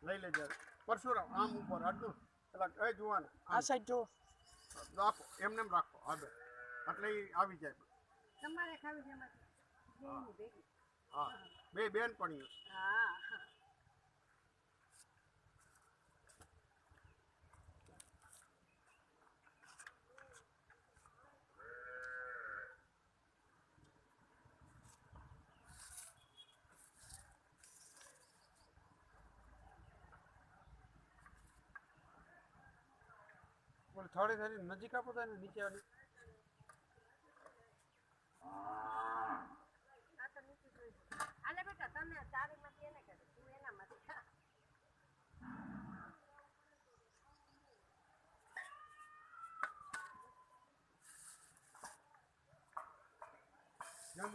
લઈ લેજે પરશુરામ આમ ઉપર આટલું પેલા એ જોવાને આ સાઈડ જો રાખો એમને એમ રાખો આગળ એટલે એ આવી જાય તમારે ખાવી છે એમાંથી બેયની ભેગી. હા બે બેનપણીઓ હા થોડી થોડી નજીક આપો તો નીચે વાળી